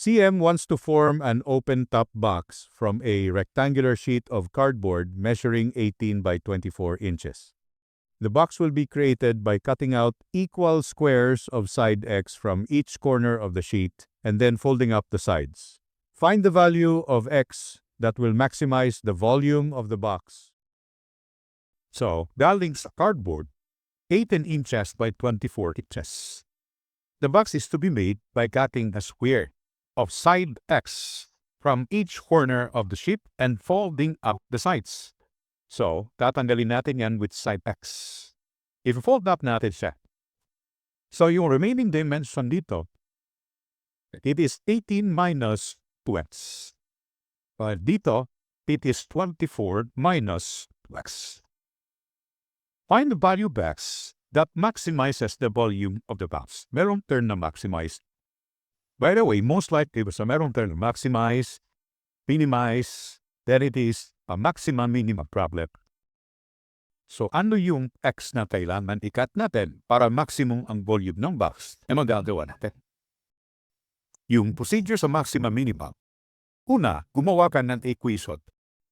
CM wants to form an open-top box from a rectangular sheet of cardboard measuring 18 by 24 inches. The box will be created by cutting out equal squares of side X from each corner of the sheet and then folding up the sides. Find the value of X that will maximize the volume of the box. So, galing sa cardboard, 18 inches by 24 inches. The box is to be made by cutting a square of side X from each corner of the sheet and folding up the sides. So, tatanggalin natin yan with side X. I-fold up natin siya. So, yung remaining dimension dito, it is 18 minus 2x. But dito, it is 24 minus 2x. Find the value of x that maximizes the volume of the box. Merong term na maximize. By the way, most likely, basta merong term na maximize, minimize, then it is a maximum-minimum problem. So, ano yung x na kailangan i-cut natin para maximum ang volume ng box? E magagawa natin. Yung procedure sa maximum-minimum. Una, gumawa ka ng equation.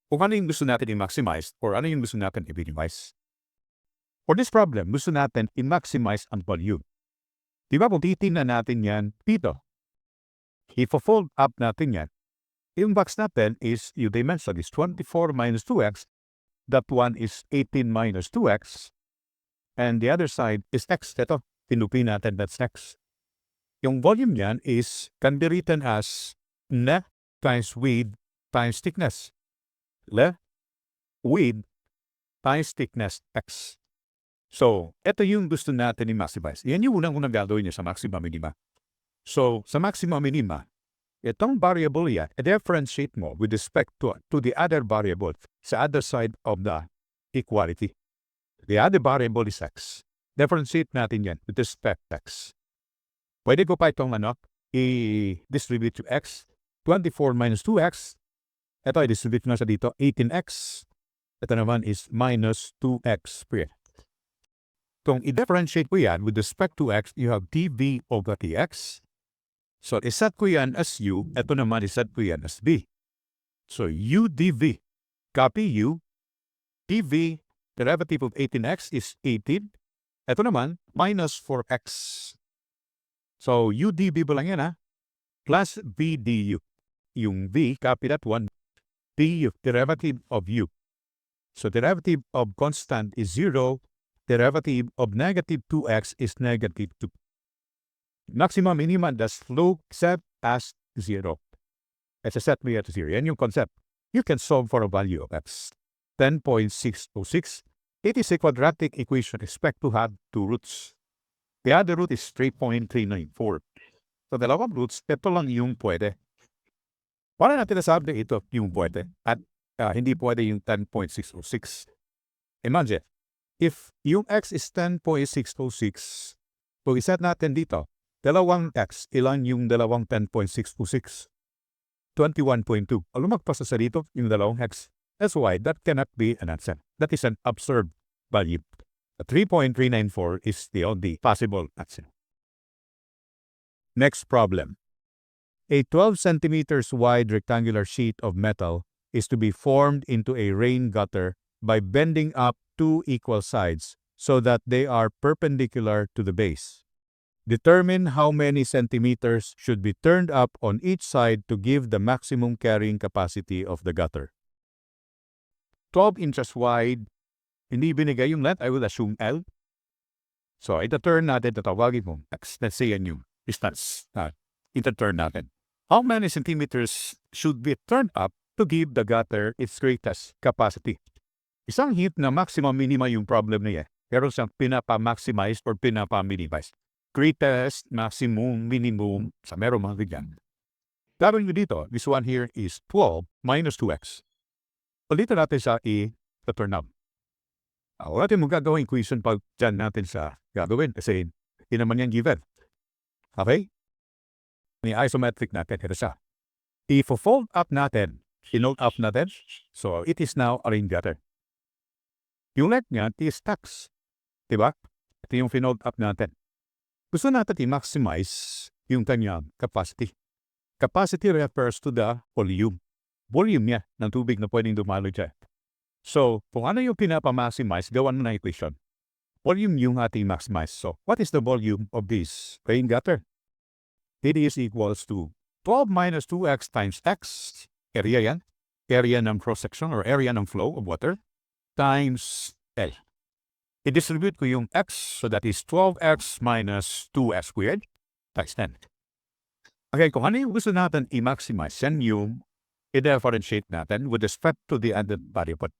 Kung ano yung gusto natin i-maximize or ano yung gusto natin i-minimize. For this problem, gusto natin i-maximize ang volume. Di ba kung titingnan natin yan dito? I-fold up natin yan. Yung box natin is, yung dimension is 24 minus 2x. That one is 18 minus 2x. And the other side is x. Ito, pinupin natin, that's x. Yung volume niyan can be written as length times width times thickness. Length, width, times thickness, x. So, ito yung gusto natin i-maximize. Yan yung unang-unang gagawin niya sa maxima minima. So, sa maxima minima, itong variable yan, differentiate mo with respect to the other variable sa other side of the equality. The other variable is x. Differentiate natin yan with respect to x. Pwede ko pa itong i-distribute to x. 24 minus 2x. Ito, i-distribute na sa dito. 18x. Ito naman is minus 2x squared. Kung i-differentiate ko yan with respect to x, you have dv over dx. So, iset ko yan as u. Ito naman, iset ko yan as v. So, u dv. Copy u. dv, derivative of 18x is 18. Ito naman, minus 4x. So, u dv ba lang yan, ha? Plus v du. Yung v, copy that one. du, derivative of u. So, derivative of constant is 0. Derivative of negative 2x is negative 2. Maximum minimum does flow set as 0. As a set me at 0. Yan yung concept. You can solve for a value of x. 10.606. It is a quadratic equation. Expect to have two roots. The other root is 3.394. So, dalawang roots, ito lang yung pwede. Para natin nasabi ito yung pwede. At hindi pwede yung 10.606. Imagine, if yung x is 10.606, kung iset natin dito, dalawang x, ilan yung dalawang 10.626? 21.2. Lumagpas sa dito yung dalawang x. That's why that cannot be an answer. That is an absurd value. 3.394 is the only possible answer. Next problem. A 12 centimeters wide rectangular sheet of metal is to be formed into a rain gutter by bending up two equal sides so that they are perpendicular to the base. Determine how many centimeters should be turned up on each side to give the maximum carrying capacity of the gutter. 12 inches wide, hindi binigay yung length, I will assume L. So, ita-turn natin, tatawagin mo, X. Let's say yan yung distance. Ita-turn natin. How many centimeters should be turned up to give the gutter its greatest capacity? Isang hint na maximum minima yung problem niya. Pero siyang pinapa-maximize or pinapa-minimize. Greatest, maximum, minimum, sa meron mga bigyan. Gawin nyo dito, this one here is 12 minus 2x. Ulitin natin sa i-turn up. Wala natin magagawin equation pag dyan natin sa gagawin kasi hindi naman yan given. Okay? May isometric natin. Ito siya. I-fold up natin. I-note up natin. So, it is now a rain gutter. Yung length niya is tax. Diba? Ito yung finold up natin. Gusto natin i-maximize yung kanyang capacity. Capacity refers to the volume. Volume niya ng tubig na pwedeng dumalo dyan. So, kung ano yung pinapamaximize, gawan mo na equation. Volume yung ating maximize. So, what is the volume of this rain gutter? It is equals to 12 minus 2x times x, area yan, area ng cross-section or area ng flow of water, times L. I-distribute ko yung x, so that is 12x minus 2x squared, times 10. Okay, kung ano yung gusto natin i-maximize, yan yung i-differentiate natin with respect to the added variable.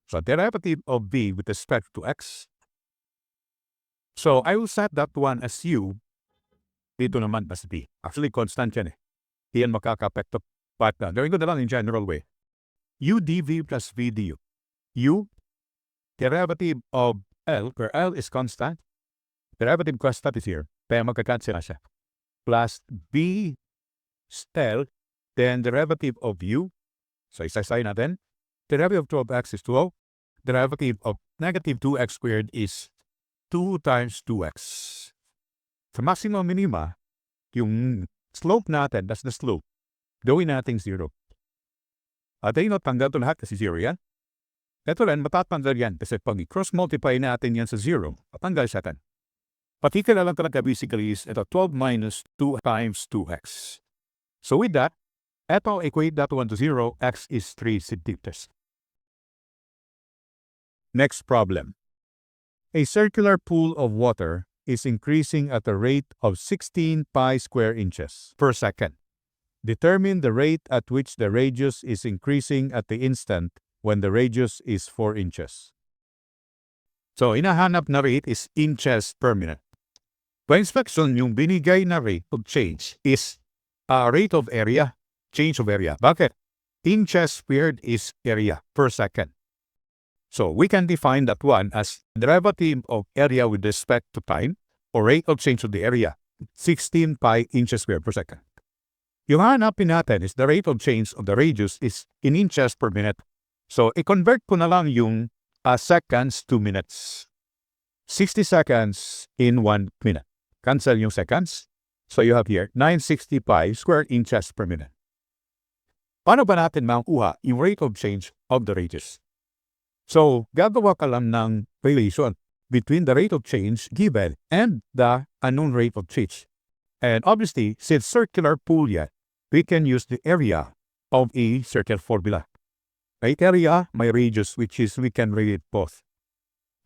So, derivative of v with respect to x. So, I will set that one as u. Dito naman as v. Actually, constant yan eh. Yan makaka-apekto. But gawin ko na lang in general way. U dv plus v du. U, derivative of L, where L is constant. Derivative constant is here. Kaya magka-cancel na siya. Plus v L, then derivative of u. So, isa-isay natin. Derivative of 12x is 12. Derivative of negative 2x squared is 2 times 2x. Sa maximum minima, yung slope natin, that's the slope, gawin natin 0. At ayun, tanggal ito lahat kasi 0 yan. Ito rin, matatanggal yan kasi pag i-cross-multiply natin yan sa 0, matanggal siya tan. Particular lang talaga basically is ito 12 minus 2 times 2x. So with that, ito equate that one to 0, x is 3 centimeters. Next problem. A circular pool of water is increasing at a rate of 16 pi square inches per second. Determine the rate at which the radius is increasing at the instant when the radius is 4 inches. So, inahanap na rate is inches per minute. By inspection, yung binigay na rate of change is rate of area, change of area. Bakit? Inches squared is area per second. So, we can define that one as derivative of area with respect to time or rate of change of the area, 16 pi inches squared per second. Yung hanapin natin is the rate of change of the radius is in inches per minute. So, i-convert ko na lang yung seconds to minutes. 60 seconds in 1 minute. Cancel yung seconds. So, you have here 960 pi square inches per minute. Paano ba natin makuha yung rate of change of the radius? So, gagawa ka lang ng relation between the rate of change given and the unknown rate of change. And obviously, since circular pool yan, we can use the area of a certain formula. May area, may radius, which is we can relate both.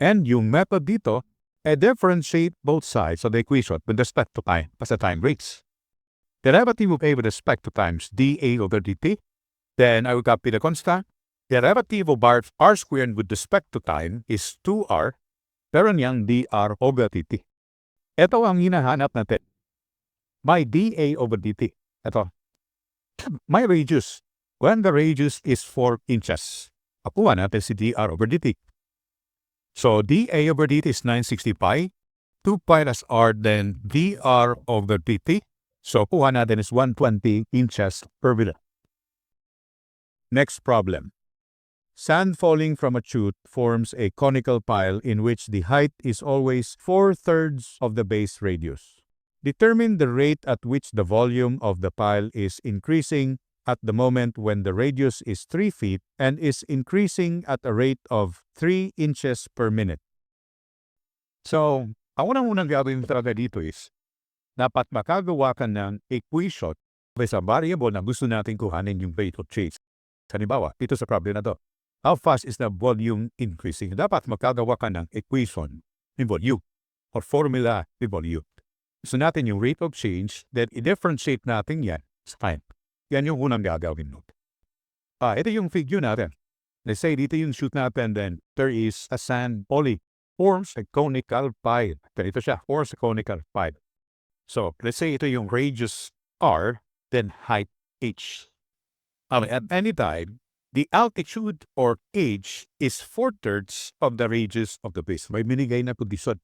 And yung method dito, differentiate both sides of the equation with respect to time as the time rates. Derivative of a with respect to times dA over dt. Then I will copy the constant. Derivative of r squared with respect to time is 2r. Pero niyang dr over dt. Ito ang hinahanap natin. My dA over dt. Ito. My radius. When the radius is 4 inches. Akuha natin si dr over dt. So, dA over dt is 960 pi. 2 pi plus r, then dr over dt. So, kuha natin is 120 inches per minute. Next problem. Sand falling from a chute forms a conical pile in which the height is always 4/3 of the base radius. Determine the rate at which the volume of the pile is increasing at the moment when the radius is 3 feet and is increasing at a rate of 3 inches per minute. So, ang unang gagawin talaga dito is, dapat makagawa ka ng equation sa variable na gusto natin kuhanin yung rate of change. Halimbawa, ito sa problem na to. How fast is the volume increasing? Dapat makagawa ka ng equation ni volume or formula ni volume. Gusto natin yung rate of change, then i-differentiate natin yan sa time. Yan yung unang gagawin nun. Ito yung figure natin. Let's say dito yung shoot natin, then there is a sand poly. Forms a conical pile. Ito siya, forms a conical pile. So, let's say ito yung radius r, then height h. At any time, the altitude or h is 4/3 of the radius of the base. May binigay na kondisyon.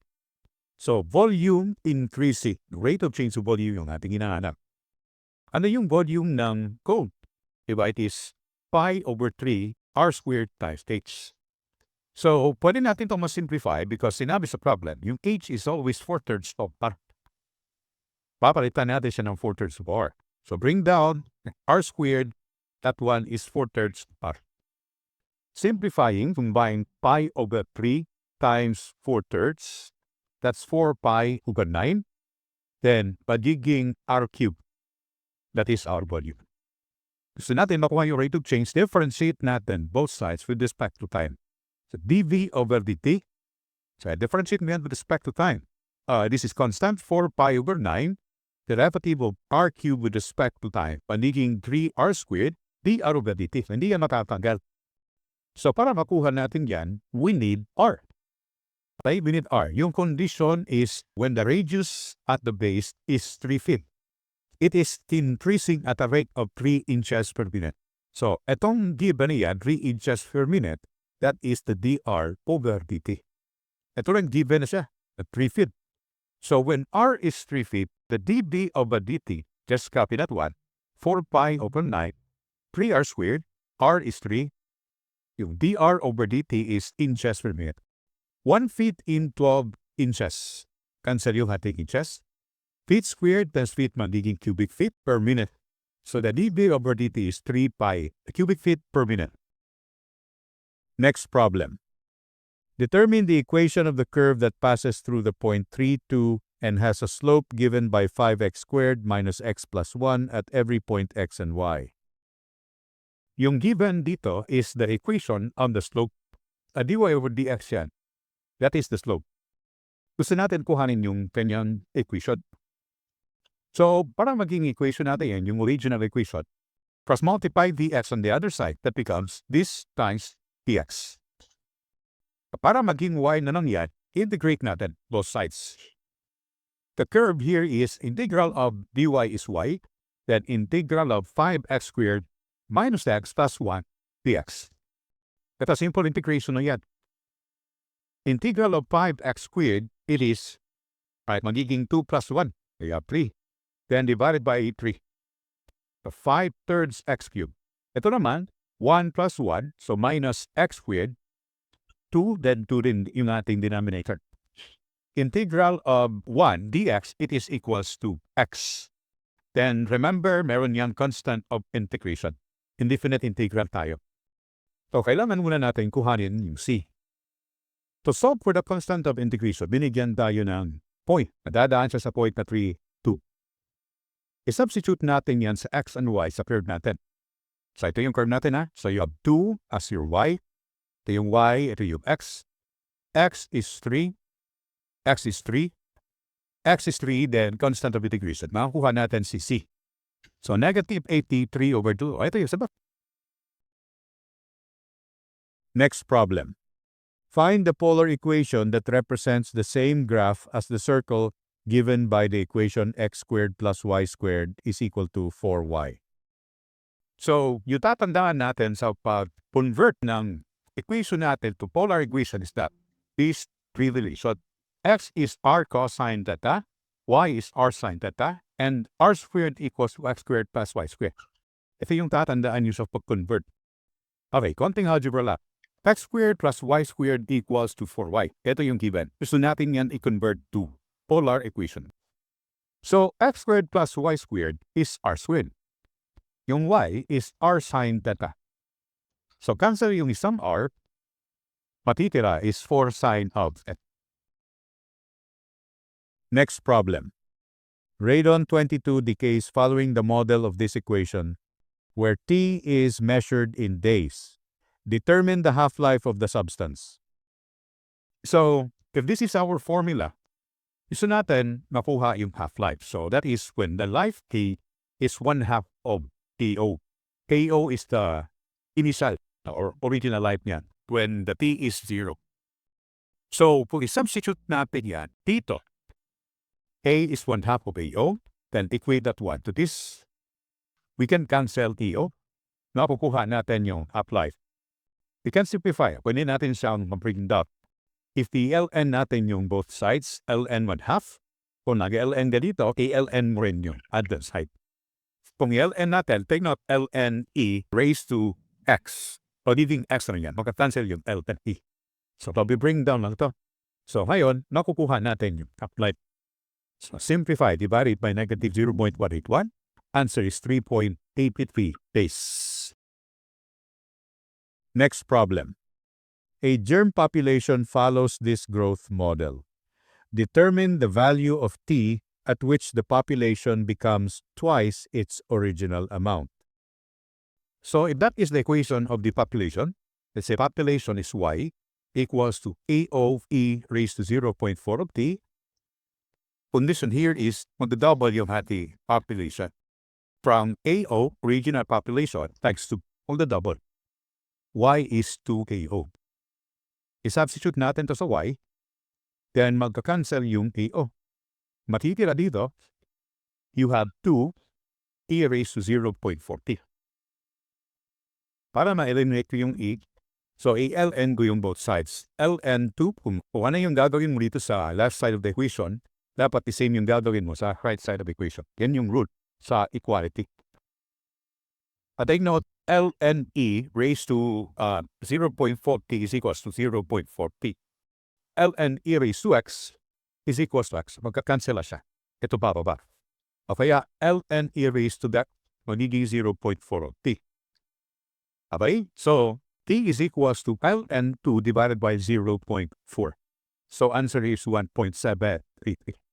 So, volume increasing. Rate of change of volume yung ating hinahanap. Ano yung volume ng cone? Diba? It is pi over 3 r squared times h. So, pwede natin itong mas-simplify because sinabi sa problem, yung h is always 4/3 of r. papalitan natin siya ng 4/3 of r. So bring down r squared, that one is 4/3 r. Simplifying, combine pi over 3 times 4/3, that's 4 pi over 9. Then, magiging r cubed. That is our volume. Gusto natin makuha yung rate of change, differentiate natin both sides with respect to time. So dv over dt, so differentiate mo yan with respect to time. This is constant, 4 pi over 9. Derivative of r cubed with respect to time, magiging 3r squared, dr over dt. Hindi yan matatanggal. So para makuha natin yan, we need r. Okay, we need r. Yung condition is when the radius at the base is 3 feet. It is increasing at a rate of 3 inches per minute. So, etong given niya, 3 inches per minute, that is the dr over dt. Ito rin given na siya, at 3 feet. So, when r is 3 feet, the dv over dt, just copy that one, 4 pi over 9, 3r squared, r is 3, yung dr over dt is inches per minute. 1 feet in 12 inches. Cancel yung hating inches. Feet squared plus feet magiging cubic feet per minute. So the dv over dt is 3 pi cubic feet per minute. Next problem. Determine the equation of the curve that passes through the point 3, 2 and has a slope given by 5x squared minus x plus 1 at every point x and y. Yung given dito is the equation of the slope. Dy over dx yan. That is the slope. Gusto natin kuhanin yung kanyang equation. So, para maging equation natin yan, yung original equation, cross multiply dx on the other side, that becomes this times dx. Para maging y na lang yan, integrate natin both sides. The curve here is integral of dy is y, then integral of 5x squared minus x plus 1 dx. Ito simple integration na yan. Integral of 5x squared, it is, right, magiging 2 plus 1, kaya 3. Then divided by 3. So 5/3 x cubed. Ito naman, 1 plus 1, so minus x squared, 2, then 2 rin yung ating denominator. Integral of 1 dx, it is equals to x. Then remember, meron yang constant of integration. Indefinite integral tayo. So kailangan muna natin kuhanin yung c. To solve for the constant of integration, binigyan tayo ng point. Nadadaan siya sa point na 3, 2. I-substitute natin yan sa x and y sa curve natin. So ito yung curve natin ha. So you have 2 as your y. Ito yung y, ito yung x. X is 3. X is 3. X is 3, then constant of integration. Makakuha natin si c. So negative 83 over 2. Ito yung sabat. Next problem. Find the polar equation that represents the same graph as the circle given by the equation x squared plus y squared is equal to 4y. So, yung tatandaan natin sa pag-convert ng equation natin to polar equation is that these three relations. X is r cosine theta, y is r sine theta, and r squared equals x squared plus y squared. Ito yung tatandaan nyo sa pag-convert. Okay, konting algebra lang. X squared plus y squared equals to 4y. Ito yung given. Gusto natin yan i-convert to polar equation. So, x squared plus y squared is r squared. Yung y is r sine theta. So, cancel yung isang r, matitira is 4 sine of theta. Next problem. Radon 22 decays following the model of this equation, where T is measured in days. Determine the half-life of the substance. So, if this is our formula, gusto natin makuha yung half-life. So, that is when the life T is 1/2 of KO. KO is the initial or original life niyan when the T is 0. So, kung i-substitute natin yan dito, A is 1/2 of AO, then equate that one to this. We can cancel TO. Nakukuha natin yung half-life. We can simplify. Pwede natin siyang mag-bring down. If the ln natin yung both sides, ln 1/2. Kung nag-ln ka dito, ln mo rin yung other side. Kung ln natin, take note, ln e raised to x. O leaving x na yan, magka-cancel yung ln e. So, we bring down lang ito. So, ngayon, nakukuha natin yung half-life. So simplify, divide it by negative 0.181. Answer is 3.83 days. Next problem. A germ population follows this growth model. Determine the value of T at which the population becomes twice its original amount. So if that is the equation of the population, let's say population is Y equals to A of E raised to 0.4 of T. Condition here is magdadouble yung the population from AO, original population, times to magdadouble. Y is 2AO. I-substitute natin to sa Y, then magka-cancel yung AO. Matitira dito, you have 2 E raised to 0.40. Para ma-eliminate ko yung E, so i-ln ko yung both sides. ln 2, kung ano yung gagawin mo dito sa left side of the equation, dapat the same yung gagawin mo sa right side of the equation. Yan yung rule sa equality. At take note, ln E raised to 0.40 is equals to 0.40. ln E raised to X is equals to X. Magka-cancel siya. Ito bababa. O kaya ln E raised to that magiging 0.4 of T. Okay? So, T is equals to ln 2 divided by 0.4. So, answer is 1.733.